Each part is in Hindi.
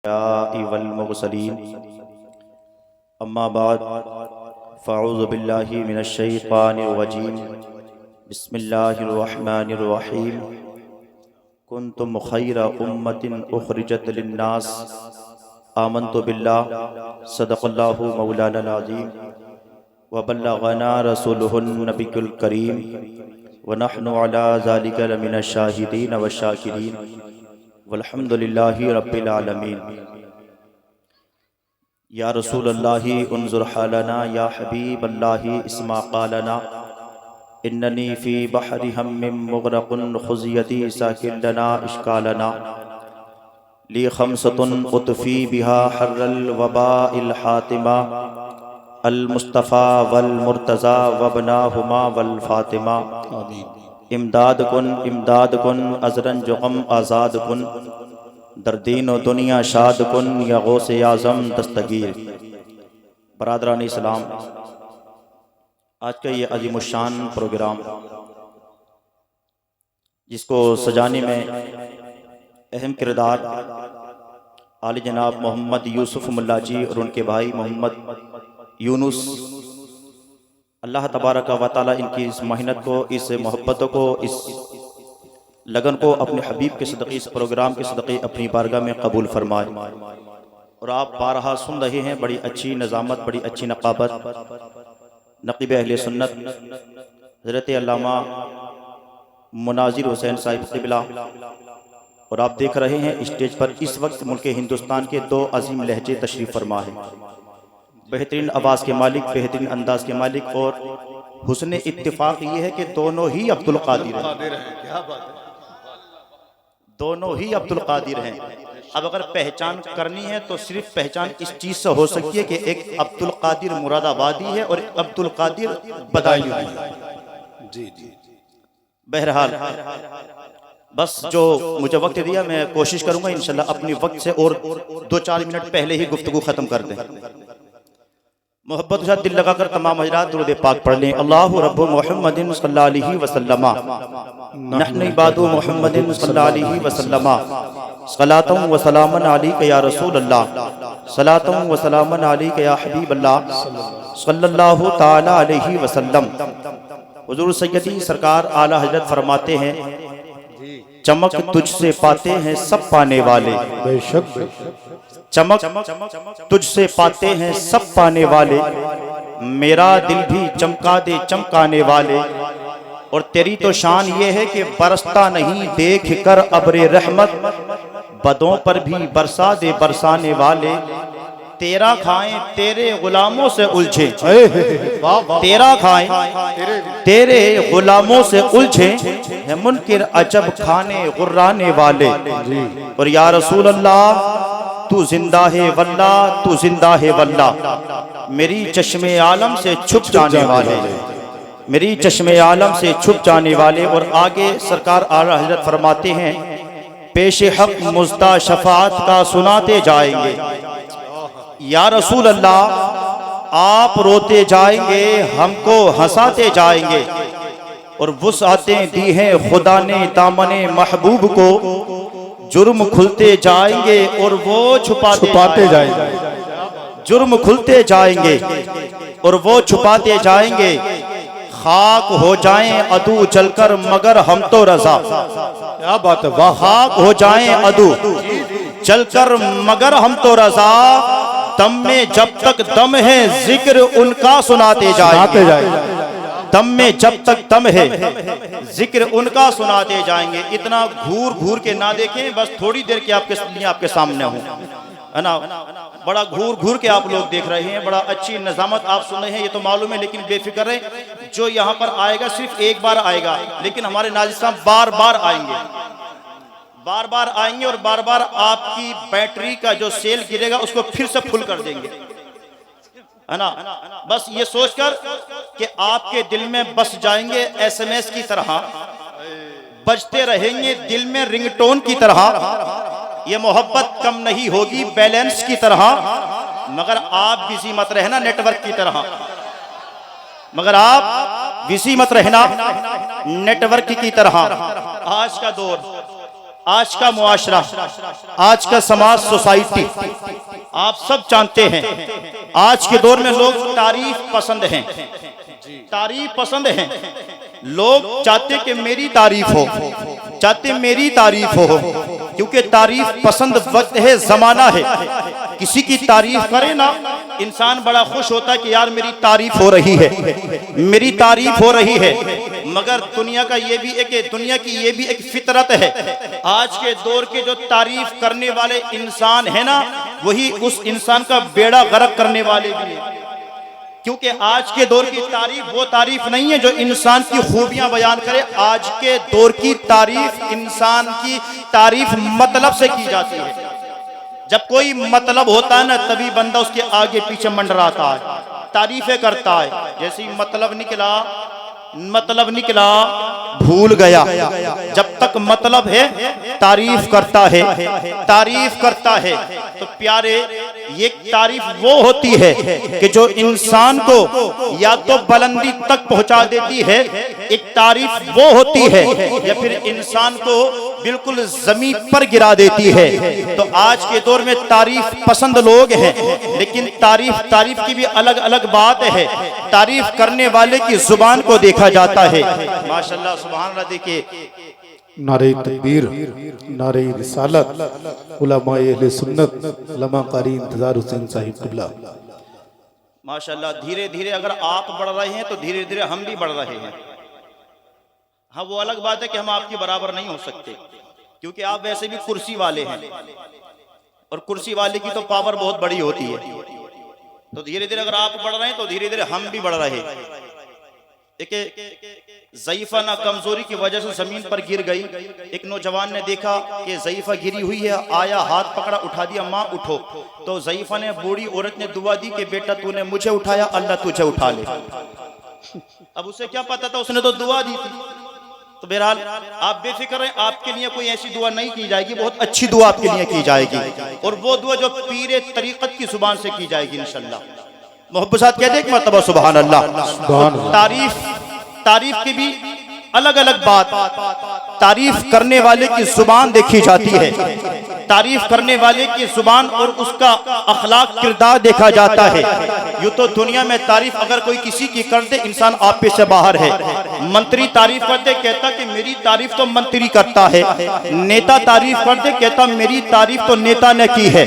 वल मुरसलीन अम्मा बाद फ़अऊज़ु बिल्लाहि मिनश शैतानिर रजीम बिस्मिल्लाहिर रहमानिर रहीम कुन्तुम खैरा उम्मतिन उखरिजत लिन्नास आमन्तु बिल्लाह सदक़ल्लाहु मौलाना अज़ीम व बल्लगना रसूलुहुन नबियुल करीम व नहनु अला ज़ालिका लमिनश शाहिदीन व शाकिरीन वल्हम्दुलिल्लाहि रब्बिल आलमीन। या रसूल अल्लाहि उन्ज़ुर हालना या हबीब अल्लाहि इस्मा क़ालना इन्ननी फ़ी बहरि हम्मिम मुग़रक़ुन ख़ुज़ियती साकिन लना इश्कालना ली ख़म्सतुन उतफ़ी बिहा हर्रल वबाइल हातिमा अल मुस्तफ़ा वल मुर्तज़ा वबनाहुमा वल फ़ातिमा। इमदाद कुन अज़रन जुग़म आज़ाद कुन दरदीन व दुनिया शाद कुन या गौसे आज़म दस्तगीर। बरादरान इस्लाम, आज का ये अज़ीमुश्शान प्रोग्राम जिसको सजाने में अहम किरदार आली जनाब मोहम्मद यूसुफ मुल्ला जी और उनके भाई मोहम्मद यूनुस, अल्लाह तबारक व तआला इनकी इस मेहनत को, इस मोहब्बतों को, इस लगन को अपने हबीब के सदक़े, इस प्रोग्राम के सदक़े अपनी बारगाह में कबूल फरमाए। और आप बारहा सुन रहे हैं, बड़ी अच्छी नज़ामत, बड़ी अच्छी नक़ाबत नक़ीब अहले सुन्नत हज़रत अल्लामा मुनाज़िर हुसैन साहिब क़िबला। और आप देख रहे हैं स्टेज पर इस वक्त मुल्क हिंदुस्तान के दो अजीम लहजे तशरीफ़ फरमा है। बेहतरीन आवाज़ के मालिक, बेहतरीन अंदाज के मालिक, और हुस्न इत्तिफाक ये है कि दोनों ही अब्दुल कादिर हैं, दोनों ही अब्दुल कादिर हैं। अब अगर पहचान करनी है तो सिर्फ पहचान इस चीज़ से हो सकती है कि एक अब्दुल कादिर मुरादाबादी है और एक अब्दुल कादिर बदायूं है। जी जी। बहरहाल बस जो मुझे वक्त दिया, मैं कोशिश करूंगा इंशाल्लाह अपनी वक्त से और 2-4 मिनट पहले ही गुफ्तगू खत्म कर दें। मोहब्बत के साथ दिल लगाकर तमाम हजरात दुरूद पाक पढ़ लें। अल्लाहु रब्बु मुहम्मदिन सल्लल्लाहु अलैहि वसल्लम नहनु इबादु मुहम्मदिन सल्लल्लाहु अलैहि वसल्लम सलातुन व सलामन अलैका या रसूल अल्लाह सलातुन व सलामन अलैका या हबीब अल्लाह सल्लल्लाहु ताला अलैहि वसल्लम। हुजूर सैयदी सरकार आला हजरत फरमाते हैं, चमक तुझसे पाते हैं सब पाने वाले, बेशक चमक तुझसे पाते हैं सब पाने वाले, मेरा दिल भी चमका दे चमकाने वाले। और तेरी तो शान ये है कि बरसता नहीं देख कर अब्रे रहमत, बदों पर भी बरसा दे बरसाने वाले। तेरा खाएं तेरे गुलामों से उलझे, तेरा खाएं तेरे गुलामों से उलझे, है मुनकिर अजब खाने गुर्राने वाले। और या रसूल अल्लाह तू जिंदा है वल्ला, तू जिंदा है वल्ला, मेरी चश्मे आलम से छुप जाने वाले, मेरी चश्मे आलम से छुप जाने वाले। और आगे सरकार आला हजरत फरमाते हैं, पेशे हक मुज़्दा शफाअत का सुनाते जाएंगे, या रसूल अल्लाह आप रोते जाएंगे हमको हंसाते जाएंगे। और वुसअतें दी हैं खुदा ने दामने महबूब को, जुर्म खुलते जाएंगे और वो छुपाते जाएंगे, जुर्म खुलते जाएंगे और वो छुपाते जाएंगे। खाक हो जाएं अदू चलकर मगर हम तो रजा, क्या बात है, वाह। खाक हो जाएं अदू चलकर मगर हम तो रजा, दम में जब तक दम है जिक्र उनका सुनाते जाएंगे, दम में जब तक दम है जिक्र उनका सुनाते जाएंगे। इतना घूर घूर के ना देखें, बस थोड़ी देर के आपके सामने हूँ, है ना। बड़ा घूर घूर के आप लोग देख रहे हैं, बड़ा अच्छी नज़ामत आप सुन रहे हैं, ये तो मालूम है। लेकिन बेफिक्र है, जो यहाँ पर आएगा सिर्फ एक बार आएगा, लेकिन हमारे नाज़िर साहब बार बार आएंगे, बार बार आएंगे और बार बार आपकी बैटरी का जो सेल गिरेगा उसको फिर से फुल कर देंगे, है ना। बस ये सोचकर कि आपके दिल में बस जाएंगे SMS की तरह, बजते रहेंगे दिल में रिंगटोन की तरह। ये मोहब्बत कम नहीं होगी बैलेंस की तरह, मगर आप बिजी मत रहना नेटवर्क की तरह, मगर आप बिजी मत रहना नेटवर्क की तरह। आज का दौर आज का मुआशरा, आज का समाज, सोसाइटी, आप सब जानते हैं आज के दौर में लोग तारीफ पसंद हैं, तारीफ पसंद हैं। लोग चाहते कि मेरी तारीफ हो, चाहते मेरी तारीफ हो, क्योंकि तारीफ पसंद वक्त है, जमाना है। किसी की तारीफ करे ना, इंसान बड़ा खुश होता है कि यार मेरी तारीफ हो रही है, मेरी तारीफ हो रही है। मगर दुनिया का ये भी एक, दुनिया की ये भी एक फितरत है। आज के दौर के जो तारीफ करने वाले इंसान है ना, वही उस इंसान का बेड़ा गर्क करने वाले भी है। क्योंकि आज के दौर की तारीफ वो तारीफ नहीं है जो इंसान की खूबियां बयान करे। आज के दौर की तारीफ, इंसान की तारीफ मतलब से की जाती है। जब कोई मतलब होता है ना, तभी बंदा उसके आगे पीछे मंडराता है, तारीफें करता है। जैसे मतलब निकला भूल गया। जब तक मतलब है तारीफ करता है, तारीफ करता है। तो प्यारे, ये तारीफ वो होती है कि जो इंसान को या तो बुलंदी तक पहुंचा देती है, एक तारीफ वो होती है या फिर इंसान को बिल्कुल जमीन पर गिरा देती है। तो आज के दौर में तारीफ पसंद लोग हैं, लेकिन तारीफ की भी अलग अलग बात है। तारीफ करने वाले की जुबान को देखा जाता है। माशाल्लाह, सुभान अल्लाह। देखिए, नारे तकबीर, नारे रिसालत, उलमाए अहले सुन्नत, उलमा कारी इंतजार हुसैन साहिब क़िबला। माशाल्लाह, धीरे धीरे अगर आप बढ़ रहे हैं तो धीरे धीरे हम भी बढ़ रहे हैं। हाँ, वो अलग बात है कि हम आपकी बराबर नहीं हो सकते, क्योंकि आप वैसे भी कुर्सी वाले हैं, और कुर्सी वाले की तो पावर बहुत बड़ी होती है। तो धीरे धीरे अगर आप बढ़ रहे हैं तो धीरे धीरे हम भी बढ़ रहे हैं। एक ज़ईफ़ा ना कमजोरी की वजह से जमीन पर गिर गई। एक नौजवान ने देखा कि ज़ईफ़ा गिरी हुई है, आया, हाथ पकड़ा, उठा दिया, माँ उठो। तो ज़ईफ़ा ने, बूढ़ी औरत ने दुआ दी कि बेटा तूने मुझे उठाया, अल्लाह तुझे उठा ले। अब उसे क्या पता था, उसने तो दुआ दी थी। तो बहरहाल आप बेफिक्र रहें, आपके लिए कोई ऐसी दुआ नहीं की जाएगी, बहुत अच्छी दुआ आपके लिए की जाएगी, और वो दुआ जो पीरे तरीक़त की जुबान से की जाएगी इंशाअल्लाह। मोहब्बत साथ कहते हैं एक मरतबा सुभान अल्लाह। तारीफ की भी अलग अलग बात। तारीफ करने वाले की जुबान देखी जाती है, तारीफ करने वाले की जुबान और उसका अखलाक, किरदार देखा जाता है। यूं तो दुनिया में तारीफ अगर कोई किसी की करते, इंसान आप पे से बाहर है। मंत्री तारीफ करते, कहता कि मेरी तारीफ तो मंत्री करता है। नेता तारीफ करते, कहता मेरी तारीफ तो नेता ने की है।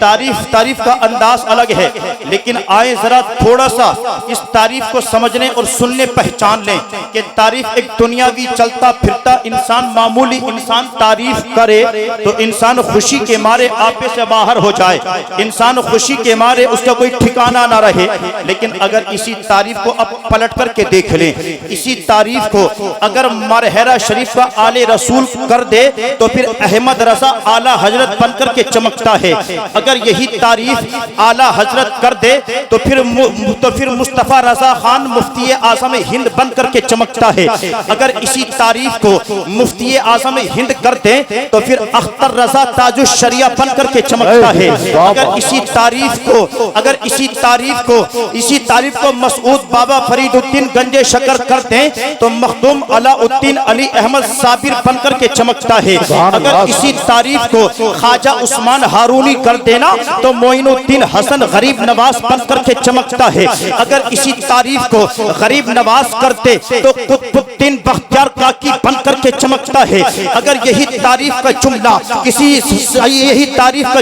तारीफ का अंदाज अलग है। लेकिन आए जरा थोड़ा सा इस तारीफ को समझने और सुनने, पहचान लें कि तारीफ एक दुनियावी चलता फिरता इंसान, मामूली इंसान तारीफ करे तो इंसान खुशी के मारे आपे से बाहर हो जाए, इंसान खुशी के मारे उसका कोई ठिकाना ना रहे। लेकिन अगर इसी तारीफ को अब पलट करके देख लें, इसी तारीफ को अगर मरहरा शरीफ का आले रसूल कर दे तो फिर अहमद रजा आला हजरत बनकर के चमकता है। अगर यही तारीफ आला हजरत कर दे तो फिर मुस्तफा रजा खान मुफ्ती आज़म हिंद बन करके चमकता है। अगर इसी तारीफ को मुफ्ती आज़म हिंद कर दे तो फिर अख्तर रजा ताजुश शरिया बन करके चमकता है। इसी तारीफ को मसूद बाबा फरीदुद्दीन गंजे शकर कर दें तो मखदूम अलाउद्दीन अली अहमद साबिर बन करके चमकता है। अगर इसी तारीफ को ख्वाजा उस्मान हारूनी कर देना तो मोइनुद्दीन हसन गरीब नवाज बन करके चमकता है। अगर इसी तारीफ को गरीब नवाज करते तो कुतुबुद्दीन बख्तियार काकी बन करके चमकता है। अगर यही तारीफ का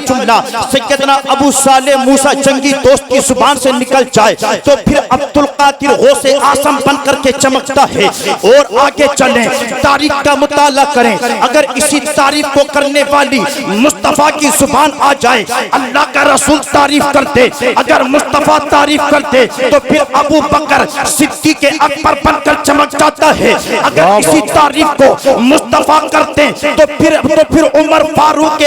जुमला सैयदना अबू साले मूसा जंगी दोस्त की जुबान से निकल जाए तो फिर अब्दुल कादिर गौसे आसम बन करके चमकता है। और आगे चलें, तारीफ का मुताला करें। अगर इसी तारीफ को करने वाली मुस्तफा की जुबान आ जाए, अल्लाह का रसूल तारीफ करते, अगर मुस्तफा तारीफ करते तो फिर अबू बकर सिद्दीक़ अकबर बनकर चमक जाता है। अगर इसी तारीफ को मुस्तफा करते तो फिर उमर फारूक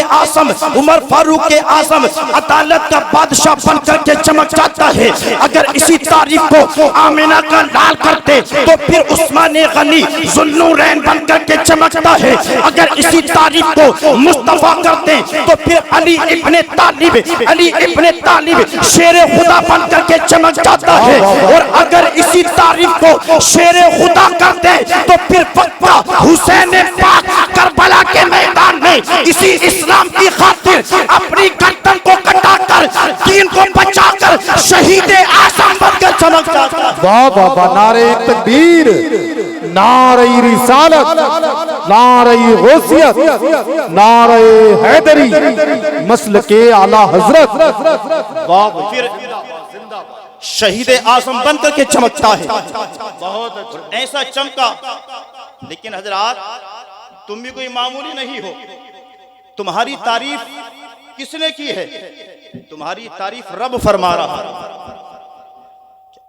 आज़म अदालत का बादशाह बनकर के चमक जाता है। अगर इसी तारीफ को आमिना का लाल करते तो फिर उस्मान गनी जुन्नूरैन बनकर के चमकता है। अगर इसी तारीफ को मुस्तफा करते तो फिर अली इब्ने तालिब शेर खुदा बनकर के चमक जाता है। और अगर इसी तारीफ को शेर खुदा करते तो फिर पक्का हुसैन पाक करबला के मैदान में इसी इस्लाम की खातिर अपनी गर्दन को कटाकर दीन को बचाकर शहीद आज़म बनकर चमक जाता है। वाह वाह वाह, नारे तकबीर, नारे रिसालत, नारे गौसियत, नारे हैदरी, मसलके आला हजरत। वाह, फिर शहीद आज़म बनकर के चमकता है। बहुत अच्छा, ऐसा चमका। लेकिन हजरात, तुम भी कोई मामूली नहीं हो। तुम्हारी तारीफ किसने की है? तुम्हारी तारीफ रब फरमा रहा है,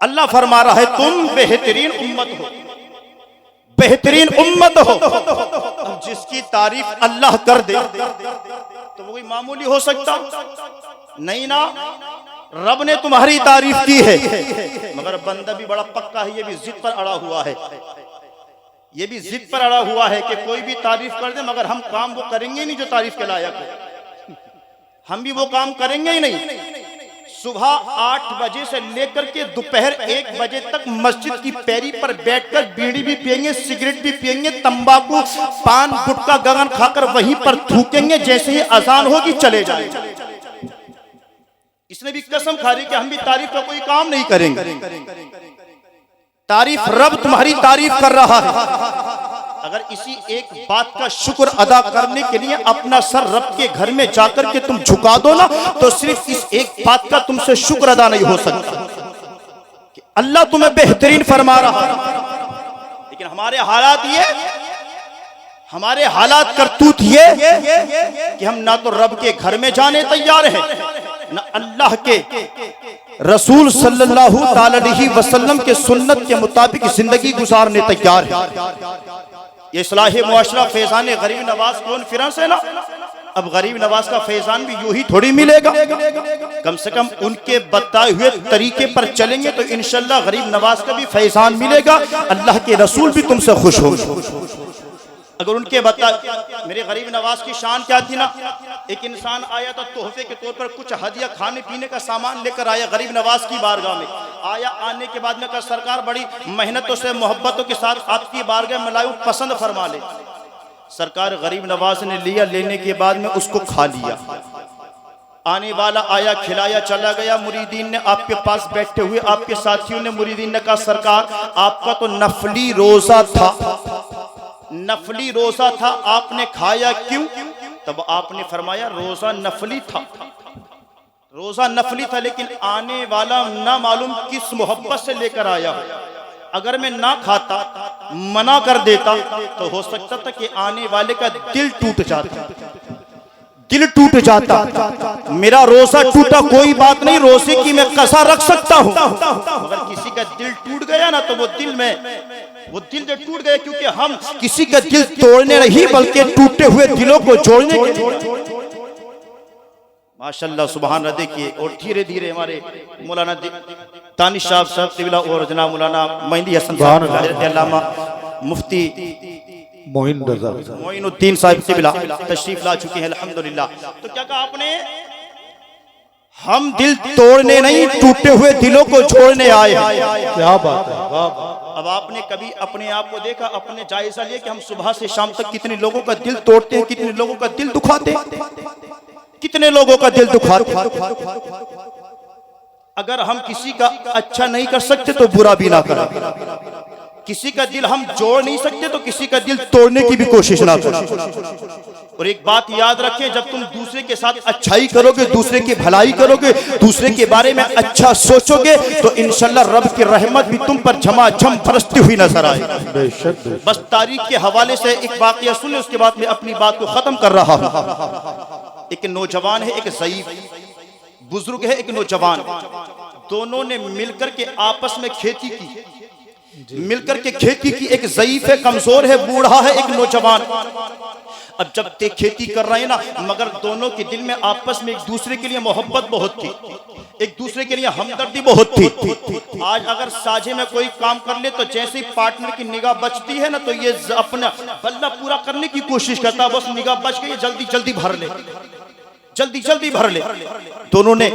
अल्लाह फरमा रहा है, तुम बेहतरीन उम्मत हो, बेहतरीन उम्मत हो। अब जिसकी तारीफ अल्लाह कर दे तो वो कोई मामूली हो सकता नहीं ना। रब ने तुम्हारी तारीफ की है, मगर बंदा भी बड़ा पक्का है, ये भी जिद पर अड़ा हुआ है, ये भी जिद पर अड़ा हुआ है कि कोई भी तारीफ कर दे मगर हम काम वो करेंगे नहीं जो तारीफ के लायक हो। हम भी वो काम करेंगे ही नहीं। सुबह 8 बजे से लेकर के दोपहर 1 बजे तक मस्जिद की पैरी पर बैठकर बीड़ी भी पिएंगे, सिगरेट भी पिएंगे, तंबाकू, पान, गुटखा, गगन खाकर वहीं पर थूकेंगे, जैसे ही अजान होगी चले जाएंगे। इसने भी कसम खा रही कि हम भी तारीफ का कोई काम नहीं करेंगे। तारीफ रब तुम्हारी तारीफ कर रहा है। अगर इसी एक बात का शुक्र अदा करने के लिए अपना सर रब के घर में जाकर के तुम झुका दो ना, तो सिर्फ इस एक बात का तुमसे शुक्र अदा नहीं हो सकता कि अल्लाह तुम्हें बेहतरीन फरमा रहा है। लेकिन हमारे हालात करतूत ये कि हम ना तो रब के घर में जाने तैयार हैं, ना अल्लाह के रसूल सल्लल्लाहु अलैहि वसल्लम के सुन्नत के मुताबिक जिंदगी गुजारने तैयार है। ये इस्लाह मुआशरा फैजान गरीब नवाज कॉन्फ्रेंस है ना, अब गरीब नवाज का फैजान भी यूं ही थोड़ी मिलेगा। कम से कम उनके बताए हुए तरीके पर चलेंगे तो इंशाल्लाह गरीब नवाज का भी फैजान मिलेगा, अल्लाह के रसूल भी तुमसे खुश होंगे। अगर उनके बता, मेरे गरीब नवाज की शान क्या थी ना, एक इंसान आया था तोहफे के तौर पर कुछ हदिया खाने पीने का सामान लेकर आया गरीब नवाज की बारगाह में। आया, आने के बाद में कहा सरकार बड़ी मेहनतों से मोहब्बतों के साथ आपकी बारगाह में लाऊं, पसंद फरमा ले। सरकार गरीब नवाज ने लिया, लेने के बाद में उसको खा लिया। आने वाला आया, खिलाया, चला गया। मुरीदीन ने आपके पास बैठे हुए आपके साथियों ने मुरीदीन ने कहा सरकार आपका तो नफली रोजा था, नफली रोजा था, आपने खाया क्यों? तब आपने फरमाया रोजा नफली था, रोजा नफली था, लेकिन आने वाला ना मालूम किस मोहब्बत से लेकर आया हो। अगर मैं ना खाता, मना कर देता, तो हो सकता था कि आने वाले का दिल टूट जाता, दिल टूट जाता। मेरा रोजा टूटा कोई बात नहीं, रोजे की मैं कसा रख सकता हूँ, अगर किसी का दिल टूट गया ना तो वो दिल जो टूट गया, क्योंकि हम किसी का दिल तोड़ने नहीं बल्कि टूटे हुए दिलों को जोड़ने के लिए। माशाल्लाह सुभान अल्लाह। देखिए, और धीरे धीरे हमारे मौलाना दानिश साहब तिबिला और जनाब मौलाना मेहंदी हसन साहब, अल्लामा मुफ्ती मोइनुद्दीन साहब तिबिला तशरीफ ला चुके हैं अल्हम्दुलिल्लाह। तो क्या कहा आपने? हम दिल तोड़ने नहीं, टूटे हुए दिलों को जोड़ने आए। क्या बात है। अब आपने कभी अपने आप को देखा, अपने जायजा लिया कि हम सुबह से शाम तक कितने लोगों का दिल तोड़ते हैं, कितने लोगों का दिल दुखाते हैं, कितने लोगों का दिल दुखाते। अगर हम किसी का अच्छा नहीं कर सकते तो बुरा भी ना करें, किसी का दिल हम जोड़ नहीं सकते तो किसी का दिल तोड़ने की भी कोशिश ना करें। और एक बात याद रखें, जब तुम दूसरे के साथ अच्छाई करोगे, दूसरे की भलाई करोगे, दूसरे के बारे में अच्छा सोचोगे, तो इंशाल्लाह रब की रहमत भी तुम पर झमाझम बरसती हुई नजर आएगी। बस तारीख के हवाले से एक वाकया सुने, उसके बाद मैं अपनी बात को खत्म कर रहा हूँ। एक नौजवान है, एक ज़ईफ बुजुर्ग है, एक नौजवान, दोनों ने मिलकर के आपस में खेती की, मिलकर के खेती की। एक ज़ईफ है, कमजोर है, बूढ़ा है, एक नौजवान। अब जब ते खेती कर रहे हैं ना, मगर दोनों के दिल में आपस में एक दूसरे के लिए मोहब्बत बहुत थी, एक दूसरे के लिए हमदर्दी बहुत थी। आज अगर साझे में कोई काम कर ले तो जैसे ही पार्टनर की निगाह बचती है ना, तो ये अपना बल्ला पूरा करने की कोशिश करता है, बस निगाह बच गई, जल्दी जल्दी भर ले, जल्दी जल्दी भर ले। दोनों ने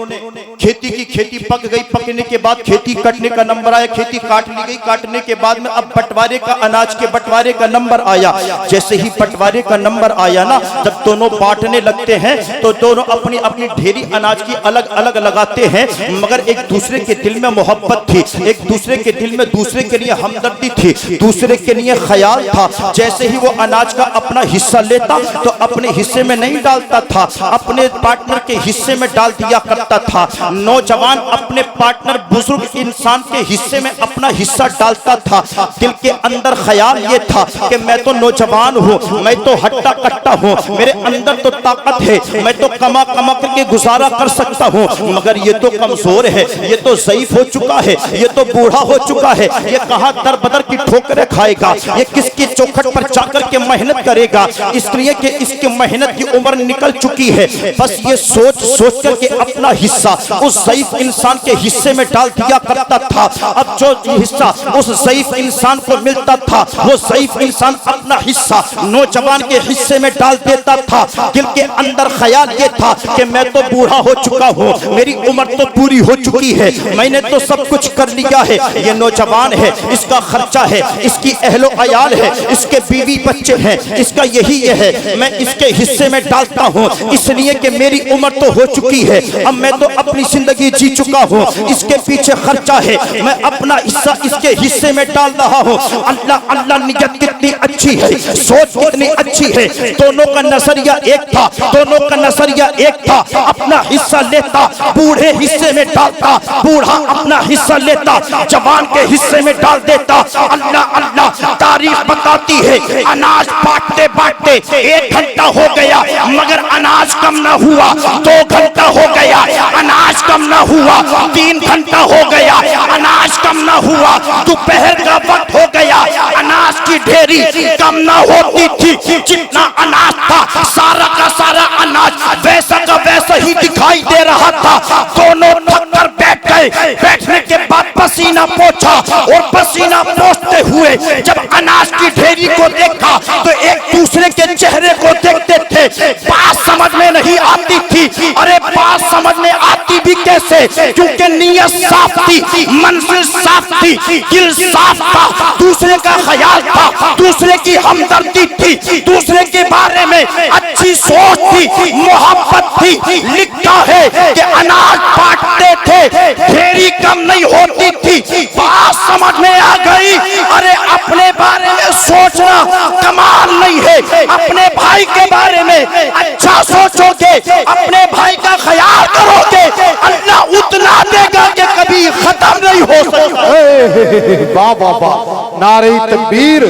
खेती की, खेती पक गई, पकने के बाद खेती कटने का नंबर आया, खेती काट ली गई, काटने के बाद में अब बंटवारे का, अनाज के बंटवारे का नंबर आया। जैसे ही बंटवारे का नंबर आया ना, जब दोनों बांटने लगते हैं तो दोनों अपनी अपनी ढेरी अनाज की अलग अलग लगाते हैं, मगर एक दूसरे के दिल में मोहब्बत थी, एक दूसरे के दिल में दूसरे के लिए हमदर्दी थी, दूसरे के लिए ख्याल था। जैसे ही वो अनाज का अपना हिस्सा लेता तो अपने हिस्से में नहीं डालता था, अपने पार्टनर के हिस्से में डाल दिया करता था। नौजवान अपने पार्टनर बुजुर्ग इंसान के हिस्से में अपना हिस्सा डालता था। दिल के अंदर ख्याल ये था कि मैं तो नौजवान हूँ, मैं तो हट्टा कट्टा हूँ, मेरे अंदर तो ताकत है, मैं तो कमा कमा करके गुजारा कर सकता हूँ, मगर ये तो कमजोर है, ये तो ज़ईफ हो चुका है, ये तो बूढ़ा हो चुका है, ये कहाँ दर बदर की ठोकरें खाएगा, ये किसकी चौखट पर जाकर के मेहनत करेगा, इसलिए कि इसकी मेहनत की उम्र निकल चुकी है। बस ये सोच सोच करके अपना हिस्सा उस ज़ईफ इंसान के हिस्से में डाल दिया करता था। अब जो हिस्सा उस ज़ईफ इंसान को मिलता था, वो ज़ईफ इंसान अपना हिस्सा नौजवान के हिस्से में डाल देता था। दिल के अंदर ख्याल ये था कि मैं तो बूढ़ा हो चुका हूँ, मेरी उम्र तो पूरी हो चुकी है, मैंने तो सब कुछ कर लिया है, ये नौजवान है, इसका खर्चा है, इसकी अहलो अयाल है, इसके बीवी बच्चे हैं, इसका यही ये है, मैं इसके हिस्से में डालता हूँ, इसलिए कि मेरी उम्र तो हो चुकी है, अब मैं तो अपनी जिंदगी जी चुका हूँ, इसके पीछे खर्चा है, मैं अपना हिस्सा इसके हिस्से में डाल रहा हूँ। अल्लाह अल्लाह, नियत कितनी अच्छी है, सोच कितनी अच्छी है। दोनों का नजरिया एक था, दोनों का नजरिया एक था। अपना हिस्सा लेता, बूढ़े हिस्से में डालता, बूढ़ा अपना हिस्सा लेता, जवान के हिस्से में डाल देता। अल्लाह अल्लाह, तारीख बताती है अनाज बांटते बांटते 1 घंटा हो गया, मगर अनाज कम न हुआ। 2 घंटा हो गया, अनाज कम न हुआ। 3 घंटा हो गया, अनाज कम न हुआ। दोपहर का वक्त हो गया, अनाज की ढेरी कम न होती थी। जितना अनाज था, सारा का सारा अनाज वैसा का वैसा ही दिखाई दे रहा था। दोनों थक कर बैठ गए। बैठने के बाद पसीना पोंछा, और पसीना पोंछते हुए जब अनाज की ढेरी को देखा तो एक दूसरे के चेहरे को देखते थे। बात समझ में नहीं आती थी। अरे बात समझ में आती भी कैसे, क्योंकि नीयत साफ थी, मंजिल साफ थी, दिल साफ था, दूसरे का ख्याल था, दूसरे की हमदर्दी थी, दूसरे के बारे में अच्छी सोच थी, मोहब्बत थी। लिखता है कि अनाज बांटते थे, ढेरी कम नहीं होती थी। बात समझ में आ गई। अरे अपने बारे में सोचना कमाल नहीं है, अपने भाई के बारे में अच्छा सोचोगे, अपने भाई का ख्याल करोगे, अल्लाह उतना देगा कि कभी खत्म नहीं हो सकता। वाह वाह वाह, नारे तकबीर,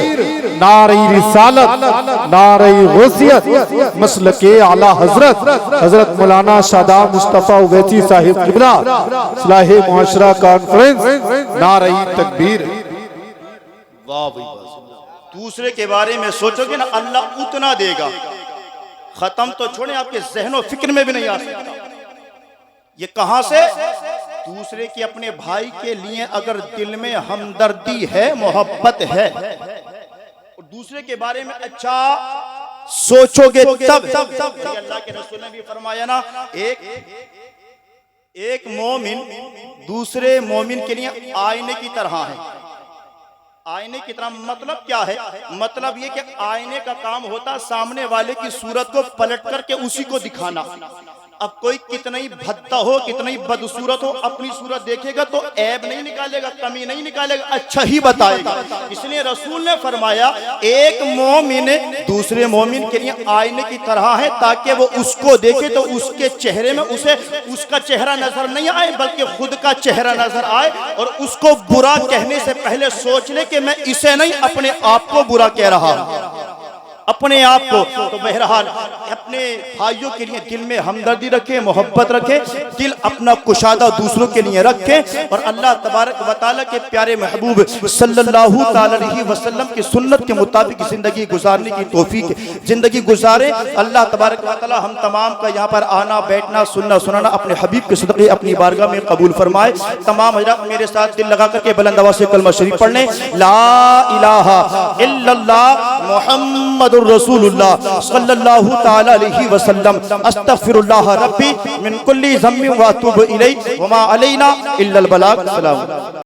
नारे रिसालत, नारे गौसियत, मसलके आला हजरत मौलाना शादाब मुस्तफा उवैसी साहिब किबला, इस्लाही मुआशरा कॉन्फ्रेंस, नारे तकबीर। वाह भाई, दूसरे के बारे में सोचोगे ना, अल्लाह उतना देगा। खत्म तो छोड़े, आपके ज़हनो फिक्र में भी नहीं आ सकता। ये कहां से? दूसरे के, अपने भाई के लिए अगर दिल में हमदर्दी है, मोहब्बत है, और दूसरे के बारे में अच्छा सोचोगे तब। अल्लाह के रसूल ने भी फरमाया ना, एक मोमिन दूसरे मोमिन के लिए आईने की तरह है। आईने की तरह मतलब क्या है? मतलब ये कि आईने का काम होता सामने वाले की सूरत को पलट करके उसी को दिखाना। अब कोई कितना ही भद्दा हो, कितना ही बदसूरत हो, अपनी सूरत देखेगा तो ऐब नहीं निकालेगा, कमी नहीं निकालेगा, अच्छा ही बताएगा। इसलिए रसूल ने फरमाया एक मोमिन दूसरे मोमिन के लिए आईने की तरह है, ताकि वो उसको देखे तो उसके चेहरे में उसे उसका चेहरा नजर नहीं आए, बल्कि खुद का चेहरा नजर आए, और उसको बुरा कहने से पहले सोच ले कि मैं इसे नहीं, अपने आप को बुरा कह रहा हूं, अपने आप को। तो बहरहाल अपने भाइयों के लिए दिल में हमदर्दी रखें, मोहब्बत रखें, दिल अपना कुशादा दूसरों के लिए रखें, और अल्लाह तबारक व तआला के प्यारे महबूब सल्लल्लाहु अलैहि वसल्लम की सुन्नत के मुताबिक जिंदगी गुजारने की तौफीक, जिंदगी गुजारे। अल्लाह तबारक व तआला हम तमाम का यहाँ पर आना, बैठना, सुनना, सुनाना अपने हबीब के सदक़े अपनी बारगाह में कबूल फरमाए। तमाम हज़रात मेरे साथ दिल लगा करके बुलंद आवाज़ से कलमा शरीफ पढ़ लें, ला इलाहा इल्लल्लाह मुहम्मदुर रसूलुल्लाह सल्लल्लाहु तआला अलैहि वसल्लम। अस्तगफिरुल्लाह रब्बी मिन कुल्ली ज़म्बिन व अतूबु इलैहि व मा अलैना इल्लल बलाग। सलाम।